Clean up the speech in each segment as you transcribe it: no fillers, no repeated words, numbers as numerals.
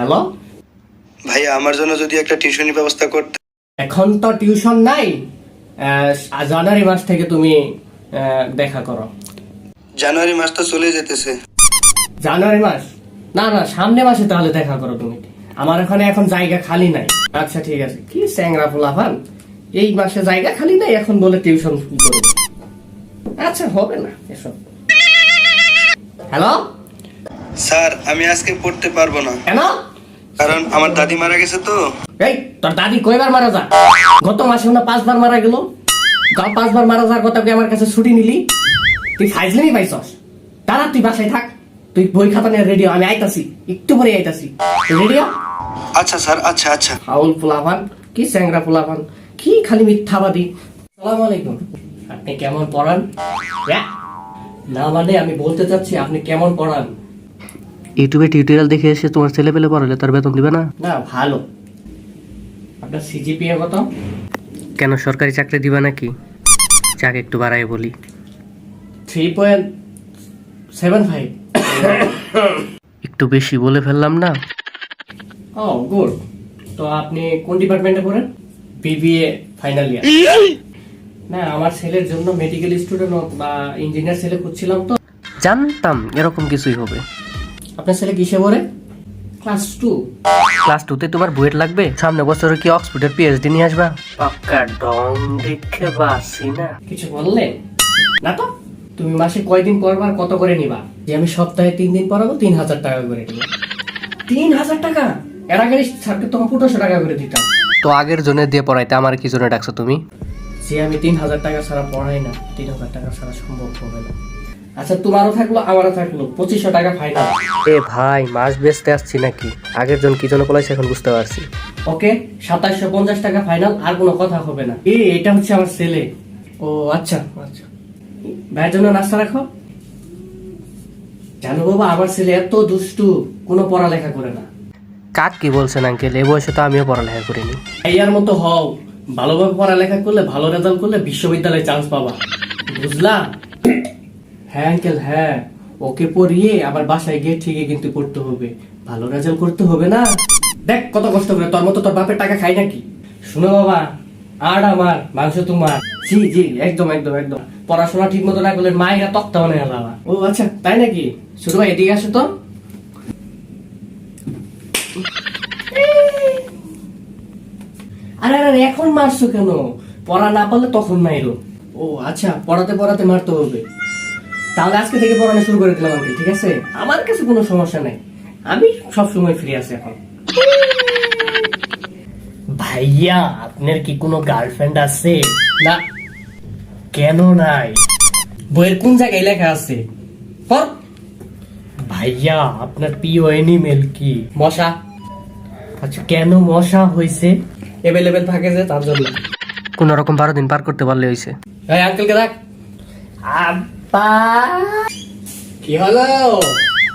Hello ভাইয়া, আমার জন্য যদি একটা টিউশনি ব্যবস্থা করতে। এখন তো টিউশন নাই, জানুয়ারি মাস থেকে তুমি দেখা করো। জানুয়ারি মাস তো চলে যেতেছে। জানুয়ারি মাস? না না, সামনে মাসে তাহলে দেখা করো তুমি। আমার এখানে এখন জায়গা খালি নাই। আচ্ছা ঠিক আছে। কি স্যাংরা পোলাপান, এই মাসে জায়গা খালি নাই এখন বলে টিউশন করবে? আচ্ছা হবে না এসব। হ্যালো স্যার, আমি আজকে পড়তে পারবো না, কেন? কারণ আমার দাদি মারা গেছে তো। এই তোর দাদি কয়বার মারা যা? গত মাসে না 5 বার মারা গেল। 5 বার মারা যাওয়ার কথা আমার কাছে ছুটি নিলি? তুই ফাইজলামি পাইছস? তারা তুই বাসায় থাক, তুই বই খাতা নিয়ে রেডিও, আমি আইতাছি, একটু পরে আইতাছি। রেডিও? আচ্ছা স্যার, আচ্ছা আচ্ছা। ফাউল পোলাপান, কি স্যাংরা পোলাপান, কি খালি মিথ্যাবাদী। আসসালামু আলাইকুম। আপনি কেমন পড়ান? না মানে আমি বলতে চাচ্ছি আপনি কেমন পড়ান? ইউটিউবে টিউটোরিয়াল দেখে এসে তোমার ছেলে পেলে পড়ালে তার বেতন দিবে না? না ভালো। আপনার সিজিপিএ কত? কেন সরকারি চাকরি দিবা নাকি? যাক একটু বাড়াই বলি। 3.75। একটু বেশি বলে ফেললাম না? ও গুড। তো আপনি কোন ডিপার্টমেন্টে পড়েন? BBA final year. না আমার ছেলের জন্য মেডিকেল স্টুডেন্ট বা ইঞ্জিনিয়ার ছেলে খুঁজছিলাম তো। জানতাম এরকম কিছুই হবে। আপনার ছেলে কিসে পড়ে? ক্লাস 2। ক্লাস 2তে তোমার বুয়েট লাগবে? সামনে বছরে কি অক্সফোর্ডের পিএইচডি নিয়ে আসবা? পাক্কা ডং দেখে বাসি না। কিছু বললে না তো? তুমি মাসে কয়দিন পড়বা আর কত করে নিবা? যে আমি সপ্তাহে 3 দিন পড়াবো, 3000 টাকা করে নিব। 3000 টাকা? এর আগে স্যারকে তো 1500 টাকা করে দিতাম। তো আগের জনে দিয়ে পড়াইতে আমার কি জন্য ডাকছো তুমি? যে আমি 3000 টাকা ছাড়া পড়াই না, 3000 টাকা ছাড়া সম্ভব হবে না। আচ্ছা তোমারও থাকলো আমারও থাকলো 2500 টাকা ফাইনাল। এ ভাই, মাস বেচতে আসছি নাকি? আগের জন কি জন্য পড়াইছে এখন বুঝতে পারছি। ওকে 2750 টাকা ফাইনাল, আর কোনো কথা হবে না। এটা হচ্ছে আমার ছেলে। ও আচ্ছা আচ্ছা, ভাইয়ের জন্য নাস্তা রাখো। জানো বাবা, আমার ছেলে এত দুষ্টু, কোনো পড়ালেখা করে না। কাক কি বলছেন আঙ্কেল? এ বয়সে তো আমিও পড়ালেখা করিনি। ভাইয়ার মতো হও, ভালোভাবে পড়ালেখা করলে, ভালো রেজাল্ট করলে বিশ্ববিদ্যালয়ে চান্স পাবা, বুঝলা? হ্যাঁ আঙ্কেল হ্যাঁ, ওকে পড়িয়ে আবার বাসায় গিয়ে ঠিকই কিন্তু পড়তে হবে, ভালো রেজাল্ট করতে হবে না? দেখ কত কষ্ট করে, তোর মতো তোর বাপের টাকা খাই নাকি? শুনো বাবা, আর আমার মাংস তোমার। জি জি, একদম একদম একদম। পড়াশোনা ঠিক মতো না করলে মায়েরা তক্তা বানায় বাবা। ও আচ্ছা তাই নাকি? ছোট ভাই এদিকে আসো তো। আরে আরে এখন মারছো কেন? পড়া না পারলে তখন মাইরো। ও আচ্ছা, পড়াতে পড়াতে মারতে হবে। তাহলে আজকে থেকে পড়ানো শুরু করে দিলাম আঙ্কেল, ঠিক আছে? আমার কাছে কোনো সমস্যা নাই, আমি সব সময় ফ্রি আছি এখন। ভাইয়া আপনার কি কোনো গার্লফ্রেন্ড আছে? না। কেন নাই? বইয়ের কোন জায়গায় লেখা আছে? পড়। ভাইয়া আপনার প্রিয় অ্যানিমেল কি? মশা। আচ্ছা কেন মশা হইছে? অ্যাভেলেবেল থাকে যে তার জন্য। কোন রকম 12 দিন পার করতে পারলে হইছে। এই আঙ্কেলকে দেখ। আব্বা কি হলো?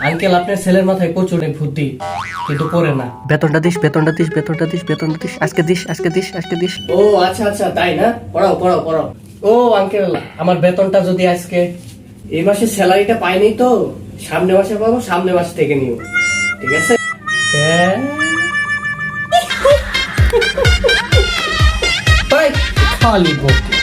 আঙ্কেল আপনার ছেলের মাথায় প্রচুর বুদ্ধি, কিন্তু পড়ে না। বেতনটা দিস, বেতনটা দিস, বেতনটা দিস, বেতনটা দিস, আজকে দিস, আজকে দিস, আজকে দিস। ও আচ্ছা আচ্ছা তাই না? পড়াও পড়াও পড়াও। ও আঙ্কেল, আমার বেতনটা যদি আজকে, এই মাসে স্যালারিটা পাইনি তো, সামনে মাসে পাবো, সামনে মাস থেকে নিও, ঠিক আছে? হ্যাঁ খালি বকো।